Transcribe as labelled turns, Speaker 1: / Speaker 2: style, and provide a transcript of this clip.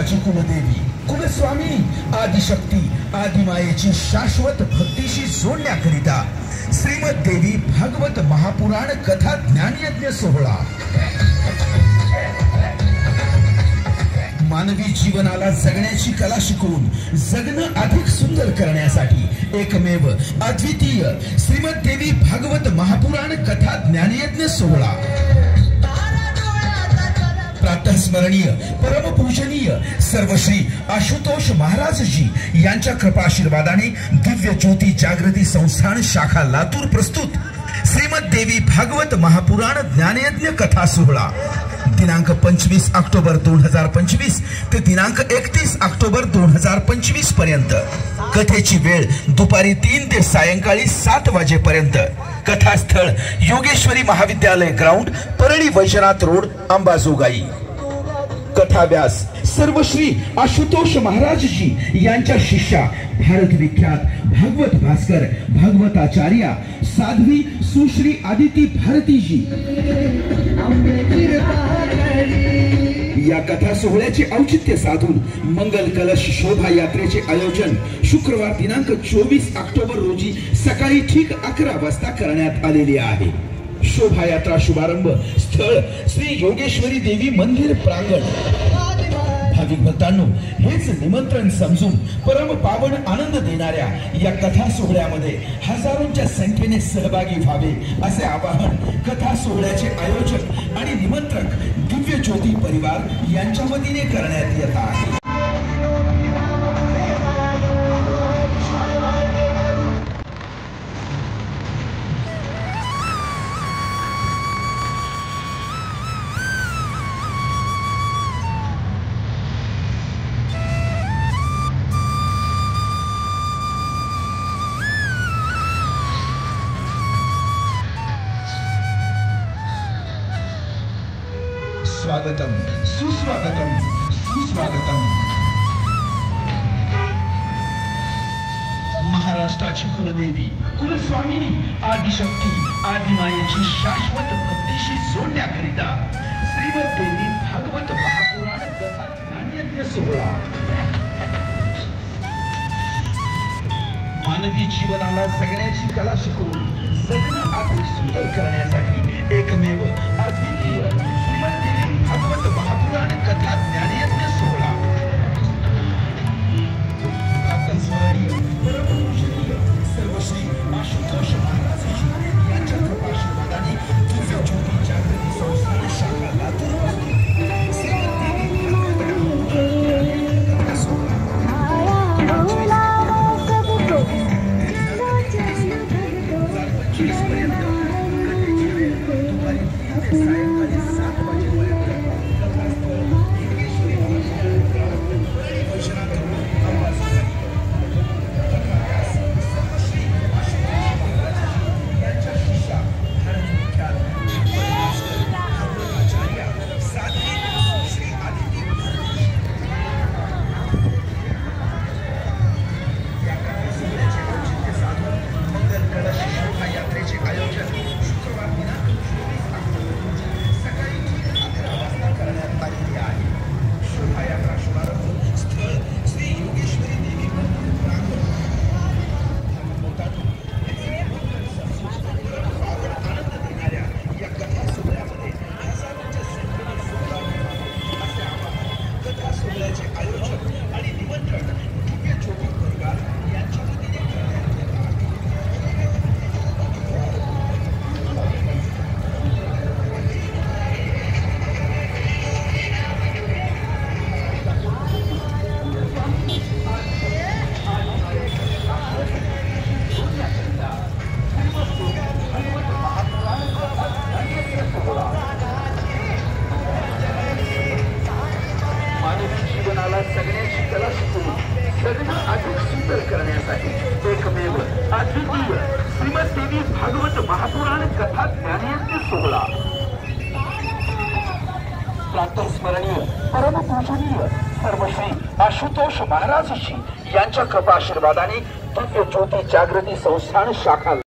Speaker 1: महाराष्ट्राची कुलदेवी कुलस्वामिनी आदिशक्ती आदिमायेची शाश्वत भक्तीशी जोडण्याकरिता श्रीमद देवी भागवत महापुराण कथा ज्ञानयज्ञ सोहळा मानवी जीवनाला जगण्याची कला शिकवून जगणं अधिक सुंदर करण्यासाठी एकमेव अद्वितीय श्रीमद देवी भागवत महापुराण कथा ज्ञानयज्ञ सोहळा प्रातःस्मरणीय परमपूजनीय सर्वश्री आशुतोष महाराजजी यांच्या कृपाशीर्वादाने दिव्य ज्योती जागृती संस्थान शाखा लातूर प्रस्तुत श्रीमद देवी भागवत महापुराण ज्ञानयज्ञ कथा सोहळा दिनांक 25 ऑक्टोबर 2025 ते दिनांक 31 ऑक्टोबर 2025 पर्यंत। कथेची वेळ दुपारी 3 ते सायंकाळी 7 वाजेपर्यंत। कथास्थळ योगेश्वरी महाविद्यालय ग्राउंड परळी वैजनाथ रोड अंबाजोगाई। कथाव्यास सर्वश्री आशुतोष महाराजजी यांच्या शिष्या भारत विख्यात भागवत भास्कर भागवताचार्य साध्वी सुश्री आदिती भारतीजी। या कथा सोहळ्याचे औचित्य साधून मंगल कलश शोभा यात्रेचे आयोजन शुक्रवार दिनांक 24 ऑक्टोबर रोजी सकाळी ठीक 11 वाजता करण्यात आलेले आहे। शोभा यात्रा शुभारंभ स्थळ श्री योगेश्वरी देवी मंदिर प्रांगण। भाविक भक्तांनो, हेच निमंत्रण समजून परम पावन आनंद देणाऱ्या या कथा सोहळ्यामध्ये हजारोंच्या संख्येने सहभागी व्हावे असे आवाहन कथा सोहळ्याचे आयोजक आणि निमंत्रक दिव्य ज्योती परिवार यांच्या वतीने करण्यात येत आहे। स्वागतम सुस्वागतम सुस्वागतम। महाराष्ट्राची कुलदेवी कुलस्वामिनी आदिशक्ती आदिमायेची शाश्वत भक्तीशी जोडण्याकरिता श्रीमद देवी भागवत महापुराण कथा ज्ञानयज्ञ सोहळा मानवी जीवनाला जगण्याची कला शिकवून जगणं अधिक सुंदर करण्यासाठी एकमेव अद्वितीय श्रीमद देवी भागवत महापुराण कथा ज्ञानयज्ञ सोहळा प्रातःस्मरणीय परमपूजनीय सर्वश्री आशुतोष महाराजजी यांच्या कृपाशीर्वादाने दिव्य ज्योती जागृती संस्थान शाखा लातूर श्रीमद देवी भागवत महापुराण कथा ज्ञानयज्ञ सोहळा प्रातःस्मरणीय परमपूजनीय सर्वश्री आशुतोष महाराजजी यांच्या कृपाशीर्वादाने दिव्य ज्योती जागृती संस्थान शाखा